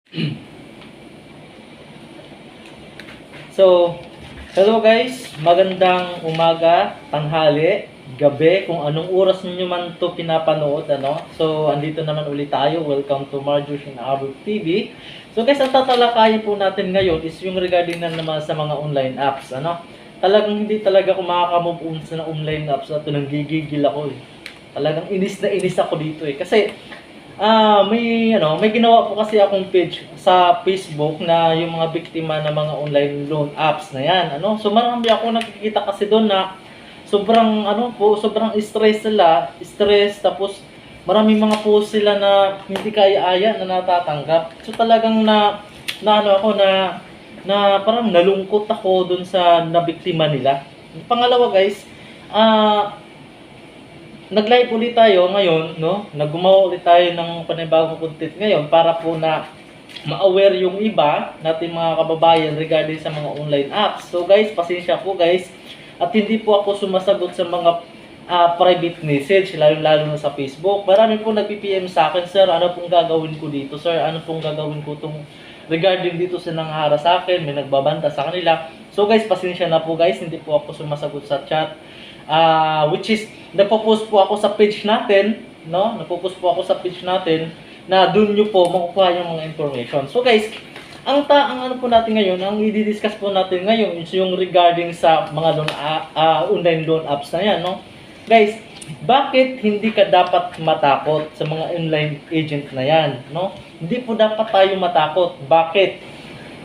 So, hello guys, magandang umaga, tanghali, gabi, kung anong oras niyo man to pinapanood, ano. So, andito naman ulit tayo. Welcome to Marjorie and Arbor TV. So guys, ang tatalakayin po natin ngayon is yung regarding na naman sa mga online apps, ano. Talagang hindi talaga ako makaka-move on sa online apps at nanggigigil ako eh. Talagang inis na inis ako dito eh. Kasi may ginawa po kasi akong page sa Facebook na yung mga biktima ng mga online loan apps na 'yan, ano. So marami ako nakikita kasi doon na sobrang stress sila, tapos maraming mga post sila na hindi kaya-aya na natatanggap. So talagang na parang nalungkot ako doon sa nabiktima nila. Pangalawa guys, nag-live ulit tayo ngayon, no? Naggumawa ulit tayo ng panibagong content ngayon para po na ma-aware yung iba natin mga kababayan regarding sa mga online apps. So guys, pasensya po guys. At hindi po ako sumasagot sa mga private message, lalo na sa Facebook. Marami po nag-PM sa akin, sir, ano pong gagawin ko dito, sir? Ano pong gagawin ko regarding dito sa nanghara sa akin, may nagbabanta sa kanila. So guys, pasensya na po guys, hindi po ako sumasagot sa chat. Which is, nagpo-post po ako sa page natin, no? Nagpo-post po ako sa page natin na doon nyo po makukuha yung mga information. So guys, ang ano po natin ngayon, ang i-discuss po natin ngayon is yung regarding sa mga online loan apps na yan, no? Guys, bakit hindi ka dapat matakot sa mga online agent na yan, no? Hindi po dapat tayo matakot. Bakit?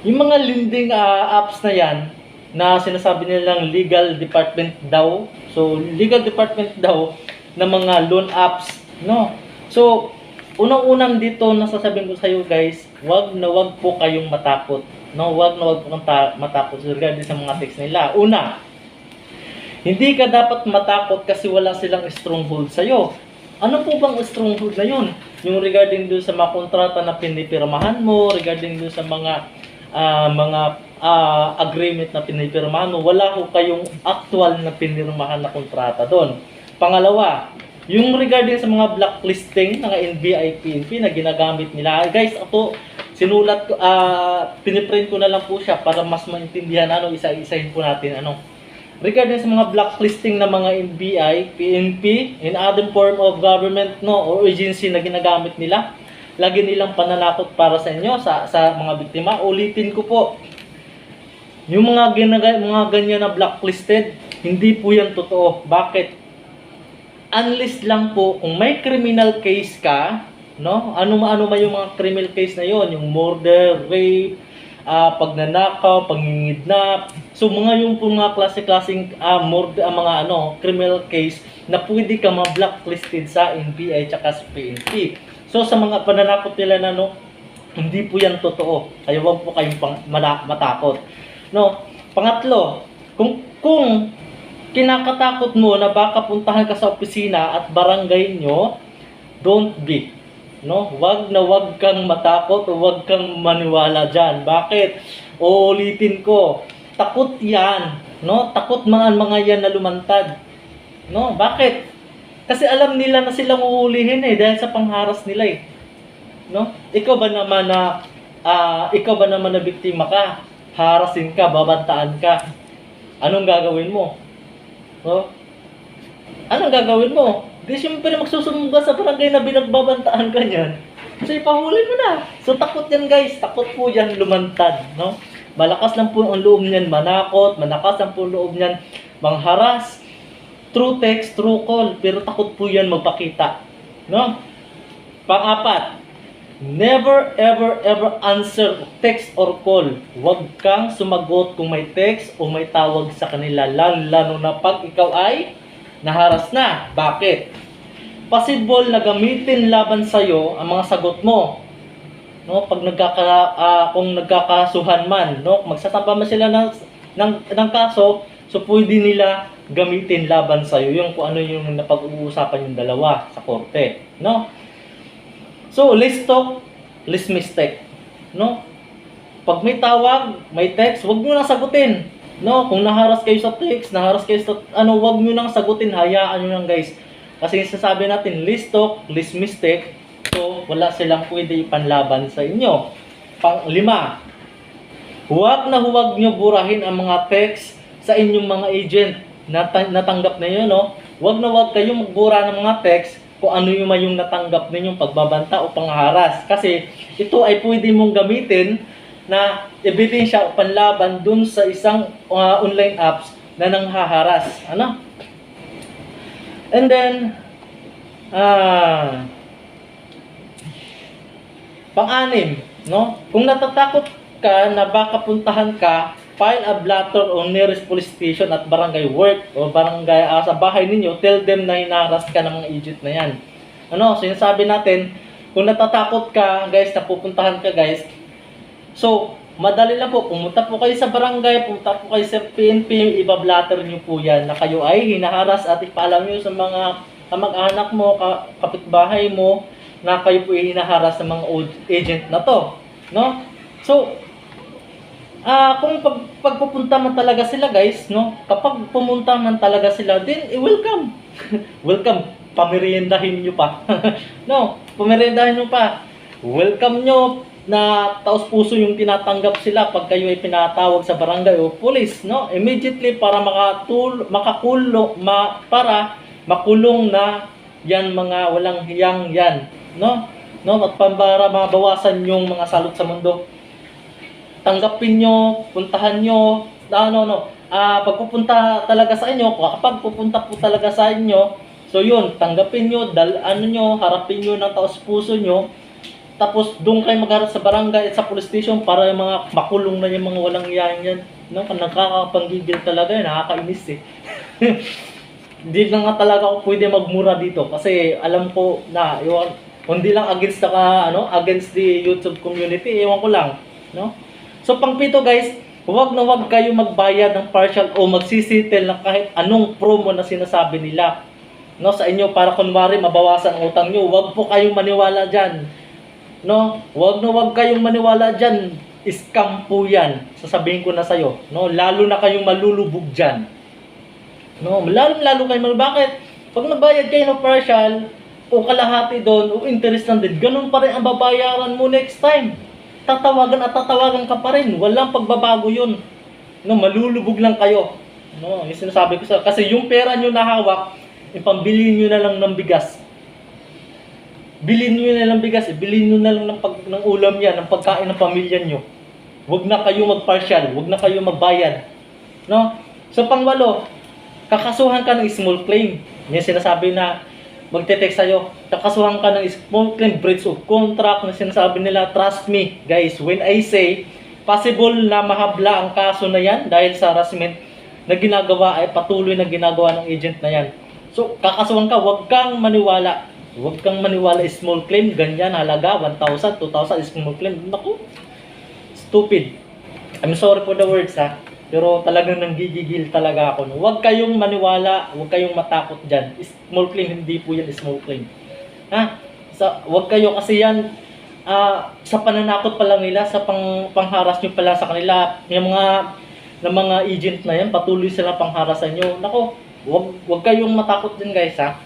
Yung mga lending apps na yan, na sinasabi nilang legal department daw. So, legal department daw ng mga loan apps, no? So, unang-unang dito nasasabihin ko sa iyo guys, wag po kayong matakot. No, wag po kayong matakot regarding sa mga text nila. Una, hindi ka dapat matakot kasi wala silang stronghold sa iyo. Ano po bang stronghold na 'yon? Yung regarding doon sa mga kontrata na pinipirmahan mo, regarding doon sa mga agreement na pinipirmahan mo, wala ho kayong actual na pinirmahan na kontrata doon. Pangalawa, yung regarding sa mga blacklisting ng NBI, PNP na ginagamit nila, guys, ito sinulat ko, piniprint ko na lang po siya para mas maintindihan, isa-isahin po natin, regarding sa mga blacklisting ng mga NBI, PNP, and other form of government, or agency na ginagamit nila, lagi nilang pananakot para sa inyo, sa mga biktima. Ulitin ko po, yung mga ganyan na blacklisted, hindi po yan totoo. Bakit? Unless lang po, kung may criminal case ka, no? Ano yung mga criminal case na yon, yung murder, rape, pagnanakaw, pangingidnap. So yung po mga klase-klaseng criminal case na pwede ka ma-blacklisted sa NBI tsaka sa PNP. So sa mga pananakot nila na hindi po yan totoo. Kaya wag po kayong matakot. No? Pangatlo, kung kinakatakot mo na baka puntahan ka sa opisina at barangay nyo, don't be. No? Wag kang matakot o wag kang maniwala diyan. Bakit? Uulitin ko. Takot 'yan, no? Takot mga yan na lumantad. No? Bakit? Kasi alam nila na silang uulihin dahil sa pangharas nila no? Ikaw ba naman na biktima ka? Harasin ka, babantaan ka. Anong gagawin mo? No? Anong gagawin mo? Di siyempre magsusumba sa barangay na binagbabantaan ka niyan. So ipahuli mo na. So takot yan guys, takot po yan lumantad, no? Malakas lang po ang loob niyan manakot, malakas lang po ang loob niyan mangharas. True text, true call, pero takot po yan magpakita. No? Pang-apat, never ever answer text or call. Huwag kang sumagot kung may text o may tawag sa kanila, lalo na pag ikaw ay naharas na. Bakit? Possible na gamitin laban sa'yo ang mga sagot mo. No? Pag kung nagkakasuhan man, no? Magsasampa man sila ng kaso, so pwede nila gamitin laban sa iyo yung kung ano yung napag-uusapan yung dalawa sa korte, no? So, less talk, less mistake, no? Pag may tawag, may text, wag niyo nang sagutin, no? Kung naharas kayo sa text, naharas kayo sa wag niyo nang sagutin, hayaan niyo lang guys. Kasi sasabi natin less talk, less mistake, so wala silang pwede ipanlaban sa inyo. Pang-lima, huwag na huwag nyo burahin ang mga text sa inyong mga agent na natanggap ninyo, no? Huwag na huwag kayong magbura ng mga text kung ano yung natanggap ninyong pagbabanta o pangharas. Kasi ito ay pwede mong gamitin na ebidensya o panlaban dun sa isang online apps na nanghaharas. Ano? And then, pang-anim, no? Kung natatakot ka na baka puntahan ka, file a letter on nearest police station at barangay work o barangay sa bahay ninyo, tell them na hinaharas ka ng mga agent na yan. Ano, sinasabi natin, kung natatakot ka, guys, na pupuntahan ka, guys, so, madali lang po, pumunta po kayo sa barangay, pumunta po kayo sa PNP, ibablatter nyo po yan na kayo ay hinaharas at ipaalam nyo sa mga kamag-anak mo, kapitbahay mo, na kayo po ay hinaharas ng mga agent na to, no? So, kung pagpupunta man talaga sila, guys, no? Kapag pumunta man talaga sila, then welcome. Welcome. Pameriendahin nyo pa. No, pameriendahin nyo pa. Welcome nyo na taos puso yung tinatanggap sila pag kayo ay pinatawag sa barangay o police, no? Immediately para para makulong na yan mga walang hiyang yan, no? No, at para mabawasan yung mga salot sa mundo. Tanggapin nyo, puntahan nyo, pagpupunta talaga sa inyo, kapag pupunta po talaga sa inyo, so yun, tanggapin nyo, harapin nyo ng taos puso nyo, tapos doon kayo magharap sa barangay at sa police station para yung mga makulong na yung mga walang iyan yan. No? Nakakapanggigil talaga yun, nakakainis eh. Hindi na nga talaga ako pwede magmura dito kasi alam ko na, hindi lang against the YouTube community, ewan ko lang, no? So, pang-pito, guys, huwag na huwag kayo magbayad ng partial o magsisitel na kahit anong promo na sinasabi nila, no, sa inyo para kunwari mabawasan ang utang nyo. Huwag po kayong maniwala dyan. No? Huwag na huwag kayong maniwala dyan. Scam po yan. Sasabihin ko na sa'yo. No? Lalo na kayong malulubog dyan. No? Lalo kayong bakit? Pag nabayad kayo ng partial o kalahati doon o interest lang din, ganun pa rin ang babayaran mo next time. Tatawagan ka pa rin. Walang pagbabago yun. No, malulubog lang kayo. No, yung sinasabi ko kasi yung pera nyo na hawak, ipambili nyo na lang ng bigas. Bilhin nyo na lang bigas, bilhin nyo na lang ng ulam yan, ng pagkain ng pamilya nyo. Huwag na kayo mag-partial, huwag na kayo magbayad. No? So, pang-walo, kakasuhan ka ng small claim. Yung sinasabi na magte-text sa'yo, kakasuhan ka ng small claim, breach of contract na sinasabi nila. Trust me, guys, when I say possible na mahabla ang kaso na yan dahil sa harassment na ginagawa ay patuloy na ginagawa ng agent na yan. So, kakasuhan ka, huwag kang maniwala. Huwag kang maniwala, small claim, ganyan, halaga, 1,000, 2,000, small claim. Naku, stupid. I'm sorry for the words, ha. Pero talagang nanggigigil talaga ako. Huwag kayong maniwala, huwag kayong matakot dyan. Small claim, hindi po yan small claim. Ha? Huwag kayo kasi yan, sa pananakot pa lang nila, sa pangharas nyo pala sa kanila, yung mga agent na yan, patuloy sila pangharasan nyo. Nako, huwag kayong matakot din, guys, ha.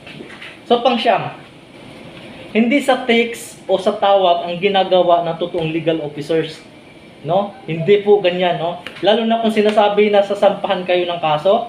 So, pang-siyam, hindi sa text o sa tawag ang ginagawa ng totoong legal officers. No? Hindi po ganyan, no? Lalo na kung sinasabi na sasampahan kayo ng kaso.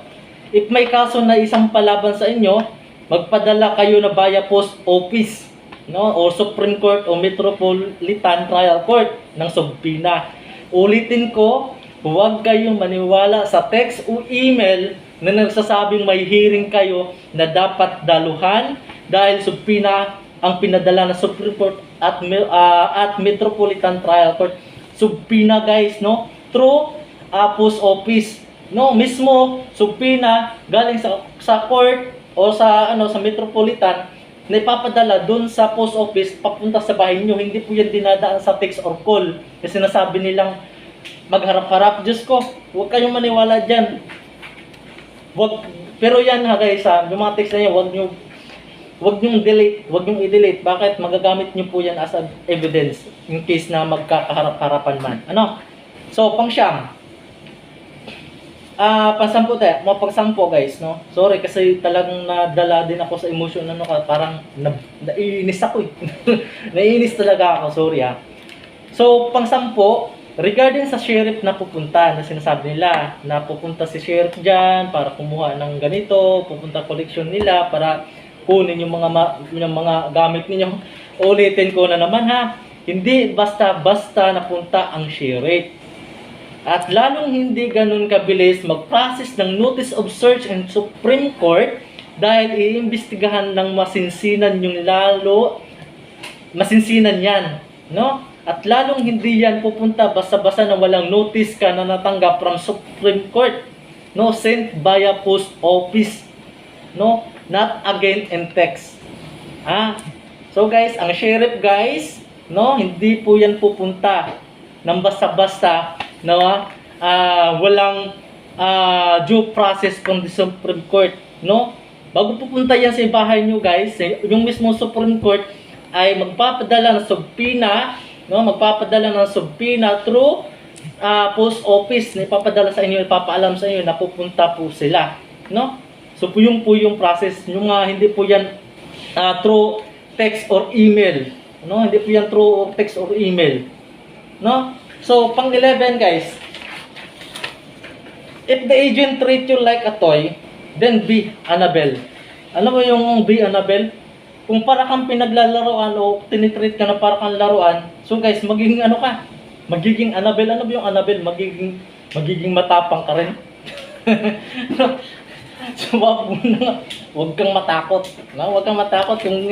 If may kaso na isang palaban sa inyo, magpadala kayo na via post office, no? O Supreme Court o Metropolitan Trial Court ng subpina. Ulitin ko, huwag kayong maniwala sa text o email na nagsasabing may hearing kayo na dapat daluhan dahil subpina ang pinadala na Supreme Court at Metropolitan Trial Court. Subpina, guys, no? Through post office, no? Mismo subpina galing sa court o sa Metropolitan na ipapadala doon sa post office papunta sa bahay niyo. Hindi po yan dinadaan sa text or call. Kasi sinasabi nilang magharap-harap. Diyos ko, huwag kayong maniwala diyan. Pero yan, ha, guys, yung mga text na yan, Huwag niyong i-delete. Bakit? Magagamit niyo po yan as evidence in case na magkakaharap-harapan man. Ano? So, pang-siyam. Pang-sampo tayo. Pang-sampo, guys, no? Sorry, kasi talagang nadala din ako sa emotion, parang naiinis ako eh. Naiinis talaga ako, sorry, ha. So, pang-sampo, regarding sa sheriff na pupunta, na sinasabi nila, na pupunta si sheriff dyan para kumuha ng ganito, pupunta collection nila para kunin yung yung mga gamit ninyo. Ulitin ko na naman ha, hindi basta-basta napunta ang sheriff. At lalong hindi ganun kabilis mag-process ng notice of search in Supreme Court dahil iimbestigahan ng masinsinan yung masinsinan yan, no? At lalong hindi yan pupunta basta-basta na walang notice ka na natanggap from Supreme Court, no? Sent via post office, no? Not again in text. So guys, ang sheriff guys, no? Hindi po yan pupunta ng basta-basta na walang due process from the Supreme Court, no? Bago pupunta yan sa bahay nyo guys, yung mismo Supreme Court ay magpapadala ng subpoena, no? Magpapadala ng subpoena through post office na ipapadala sa inyo, ipapaalam sa inyo na pupunta po sila, no? So po yung process, yung hindi po yan through text or email, no? Hindi po yan through text or email, no? So, pang 11 guys, if the agent treat you like a toy, then be Annabelle. Alam mo yung be Annabelle? Kung para kang pinaglalaroan o tinitreat ka na para kang laruan, so guys, magiging ano ka? Magiging Annabelle. Ano ba yung Annabelle? Magiging matapang ka rin. So, wag kang matakot. No? Wag kang matakot. Yung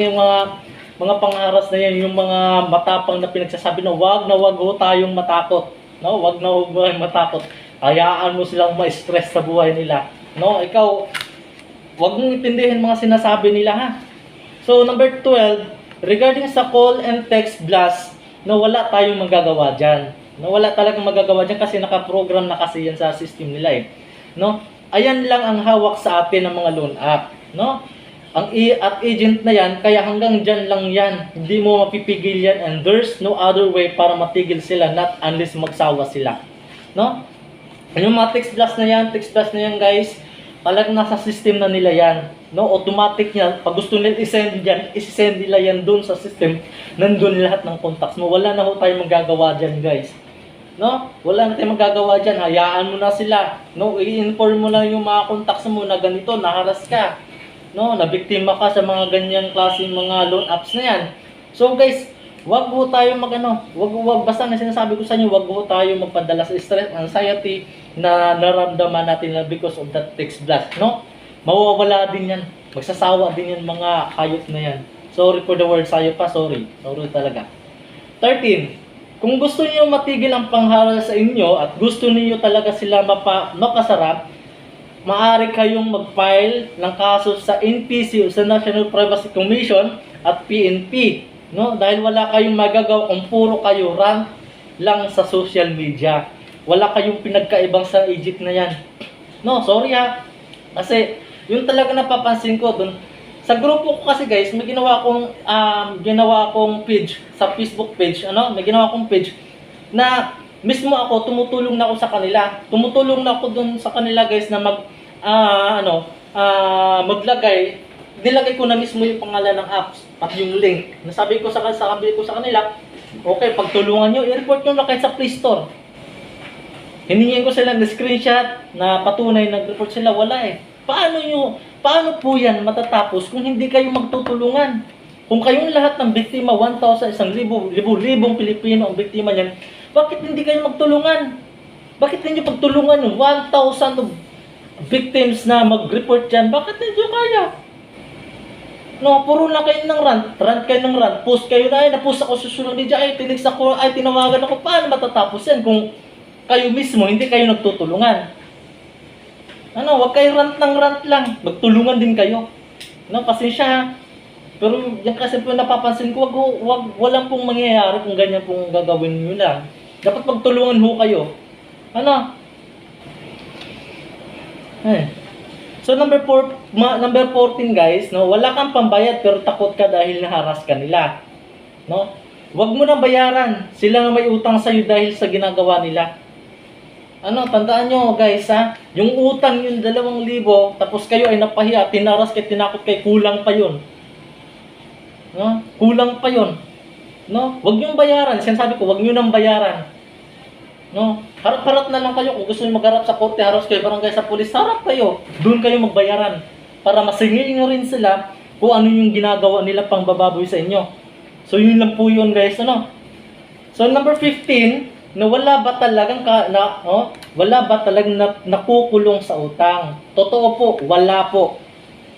mga pangaras na yan, yung mga matapang na pinagsasabi na wag ho tayong matakot. No? Wag na huwag tayong matakot. Hayaan mo silang ma-stress sa buhay nila. No? Ikaw, wag mong intindihin mga sinasabi nila ha. So, number 12, regarding sa call and text blast, no, wala tayong magagawa dyan. No, wala talagang magagawa dyan kasi nakaprogram na kasi yan sa system nila eh. No? Ayan lang ang hawak sa atin ng mga loan app. No? Ang agent na yan, kaya hanggang dyan lang yan. Hindi mo mapipigil yan and there's no other way para matigil sila not unless magsawa sila. No? Yung mga text blast na yan guys, talagang nasa system na nila yan. No? Automatic yan. Pag gusto nila isend yan, isend nila yan dun sa system. Nandun lahat ng contacts mo. Wala na ho tayong magagawa dyan guys. No? Wala na tayong magagawa dyan. Hayaan mo na sila. No? I-inform mo lang yung mga contacts mo na ganito, naharas ka. No, nabiktima ka sa mga ganyang klaseng mga loan apps na yan. So guys, wag ho tayo wag basta na sinasabi ko sa inyo, wag ho tayo magpadala sa stress, anxiety na naramdaman natin na because of that text blast, no? Mawawala din yan. Magsasawa din yan mga hayop na yan. Sorry for the word sayo pa, sorry. Sorry talaga. 13. Kung gusto niyo matigil ang pangharal sa inyo at gusto niyo talaga sila mapasarap, maaari kayong mag-file ng kaso sa NPC o sa National Privacy Commission at PNP, no? Dahil wala kayong magagawa kung puro kayo rant lang sa social media. Wala kayong pinagkaibang sa Egypt na yan. No, sorry ha. Kasi yun talaga napapansin ko dun. Sa grupo ko kasi guys, may ginawa akong page sa Facebook page, may ginawa akong page na mismo ako tumutulong na ako sa kanila. Tumutulong na ako dun sa kanila guys na maglagay, nilagay ko na mismo yung pangalan ng apps at yung link. Nasabi ko sa kanila, okay, pagtulungan nyo, i-report nyo na kayo sa Play Store. Hiningin ko sila ng screenshot na patunay nag-report sila, wala eh. Paano po yan matatapos kung hindi kayo magtutulungan? Kung kayong lahat ng biktima, 1,000, 1,000, libong Pilipino ang biktima niyan, bakit hindi kayo magtulungan? Bakit hindi pagtulungan yung 1,000 victims na mag-report dyan? Bakit hindi kaya? No, puro na kayo ng rant kayo ng rant, post kayo na, na-post ako sa social media, tinext ako, tinawagan ako, paano matatapos yan kung kayo mismo, hindi kayo nagtutulungan? Wag kayo rant ng rant lang, magtulungan din kayo. No, pasensya ha. Pero yan kasi po napapansin ko, walang pong mangyayari kung ganyan pong gagawin nyo lang. Dapat magtulungan ho kayo. So number 14 guys, no, wala kang pambayad pero takot ka dahil naharas ka nila. No? Huwag mo nang bayaran. Sila na may utang sa iyo dahil sa ginagawa nila. Tandaan nyo guys ha, yung utang yung 2,000, tapos kayo ay napahiya, tinaras kayo, tinakot kayo, kulang pa yun. No? Kulang pa yun. No? Huwag niyong bayaran. Sinasabi ko, huwag niyo nang bayaran. No? Harap-harap na lang kayo. Kung gusto niyo magharap sa korte, harap kayo, barangay, sa pulis, harap kayo. Doon kayo magbayaran. Para masingil niyo rin sila kung ano yung ginagawa nila pang bababoy sa inyo. So, yun lang po yun, guys. Ano? So, number 15, na wala ba talagang wala ba talagang nakukulong sa utang? Totoo po, wala po.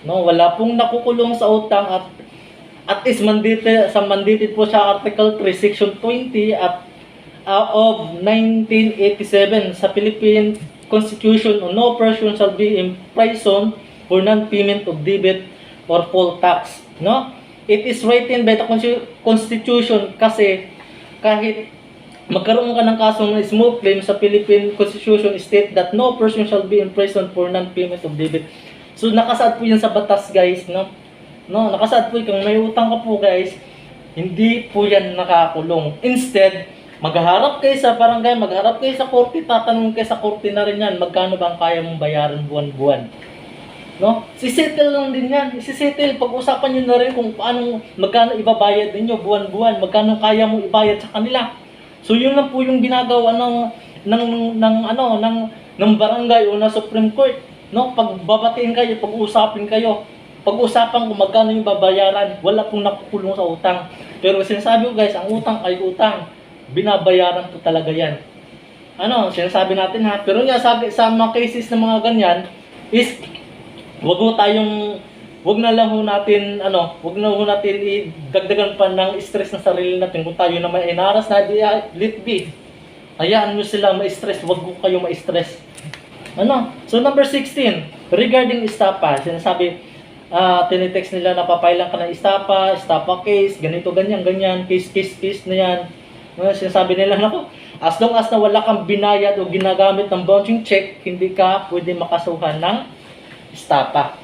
No, wala pong nakukulong sa utang at is mandated po sa Article 3, Section 20 of 1987 sa Philippine Constitution. No person shall be imprisoned for non-payment of debit or full tax. No? It is written by the Constitution kasi kahit magkaroon ka ng kasong small claim sa Philippine Constitution state that no person shall be imprisoned for non-payment of debit. So nakasaad po yan sa batas, guys, no? No, nakasaad po kung may utang ka po, guys, hindi po yan nakakulong. Instead, magharap kayo sa barangay, magharap kayo sa korte, tatanungin kayo sa korte na rin yan, magkano ba ang kaya mong bayaran buwan-buwan. No? Sisettle lang din yan. Sisettle. Pag-usapan nyo na rin kung magkano ibabayad ninyo buwan-buwan, magkano kaya mong ibayad sa kanila. So yun lang po yung ginagawa ng barangay o ng Supreme Court. No, pagbabatiin kayo, pag-usapin kayo. Pag-usapan kung magkano yung babayaran, wala pong nakukulong sa utang. Pero sinasabi ko, guys, ang utang ay utang. Binabayaran po talaga yan. Ano, sinasabi natin ha. Pero nga sa mga cases ng mga ganyan is wag na lang ho natin idagdagan pa ng stress ng sarili natin kung tayo naman ay naras na let be. Hayaan nyo sila ma-stress, wag ko kayo ma-stress. Ano? So number 16, regarding estapa, sinasabi, tinitext nila na papailan ka ng estapa case, ganito, ganyan, case na yan. Sinasabi nila, nako, as long as na wala kang binayad o ginagamit ng bouncing check, hindi ka pwede makasuhan ng estapa.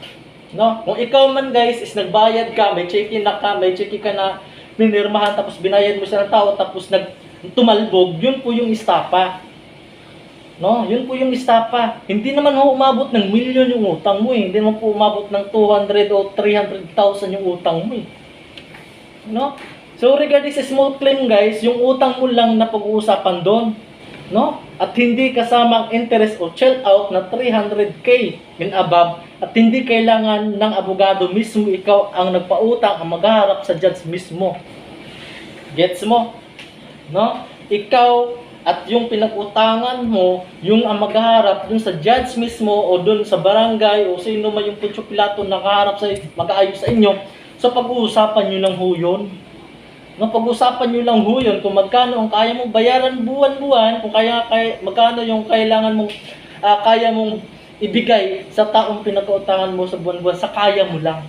No? Kung ikaw man, guys, is nagbayad ka, may check-in ka na minirmahan, tapos binayad mo siya ng tao, tapos tumalbog, yun po yung estapa. No, yun po yung estapa. Hindi naman ho umabot ng milyon yung utang mo eh. Hindi naman po umabot ng 200 o 300,000 yung utang mo eh. No? So regarding sa small claim, guys, yung utang mo lang na pag-uusapan doon, no? At hindi kasama ang interest o child out na 300k and above, at hindi kailangan ng abogado mismo, ikaw ang nagpautang ang maghaharap sa judge mismo. Gets mo? No? Ikaw at yung pinag-utangan mo, yung ang maghaharap dun sa judge mismo o dun sa barangay o sino man yung Poncio Pilato nakaharap sa mag-aayos sa inyo. So pag-uusapan nyo lang ho yun. No, pag-uusapan nyo lang ho yun kung magkano ang kaya mong bayaran buwan-buwan, kung magkano yung kailangan mong kaya mong ibigay sa taong pinag-utangan mo sa buwan-buwan, sa kaya mo lang.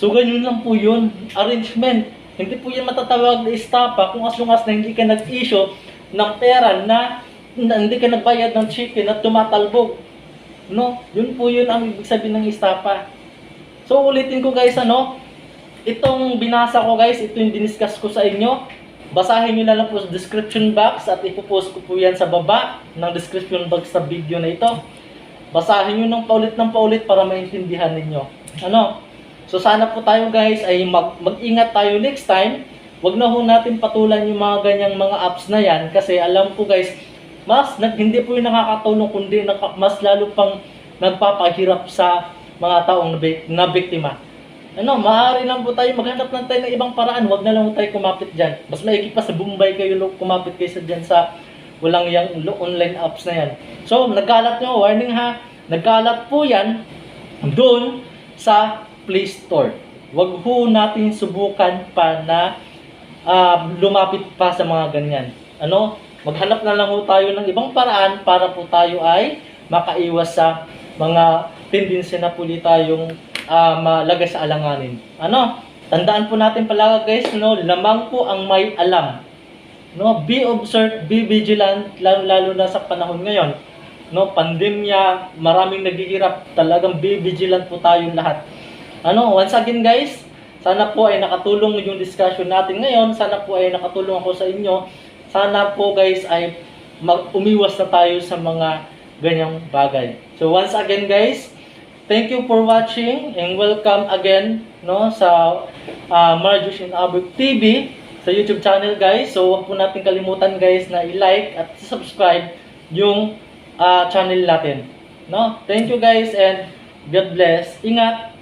So ganyan lang po yun. Arrangement. Hindi po yan matatawag na estapa kung as long as na hindi ka nag-issue ng pera na hindi ka nagbayad ng chicken at tumatalbog. No? Yun po yun ang ibig sabihin ng estapa. So ulitin ko, guys, itong binasa ko, guys, ito yung diniscuss ko sa inyo. Basahin nyo na lang po sa description box at ipopost ko po yan sa baba ng description box sa video na ito. Basahin nyo ng paulit para maintindihan ninyo. So sana po tayo, guys, ay mag-ingat tayo next time. Wag na ho natin patulan yung mga ganyang mga apps na yan kasi alam po, guys, hindi po yung nakakatulong kundi mas lalo pang nagpapahirap sa mga taong na biktima. Maaari lang po tayo maghanap lang tayo ng ibang paraan. Wag na lang po tayo kumapit dyan. Mas maigi pa sa Bombay kayo kumapit kayo dyan sa walang yung online apps na yan. So nagkalat nyo, warning ha, nagkalat po yan doon sa Play Store. Wag ho natin subukan pa na lumapit pa sa mga ganyan. Maghanap na lang po tayo ng ibang paraan para po tayo ay makaiwas sa mga tendency na po tayong malagay sa alanganin. Tandaan po natin pala, guys, lamang po ang may alam. Be observed, be vigilant, lalo na sa panahon ngayon. Pandemya, maraming naghihirap, talagang be vigilant po tayong lahat. Once again, guys, sana po ay nakatulong yung discussion natin ngayon. Sana po ay nakatulong ako sa inyo. Sana po, guys, ay umiwas na tayo sa mga ganyang bagay. So once again, guys, thank you for watching and welcome again sa Marjorie and Abog TV. sa YouTube channel guys. So huwag po natin kalimutan guys na i-like at subscribe yung channel natin. No? Thank you guys and God bless. Ingat!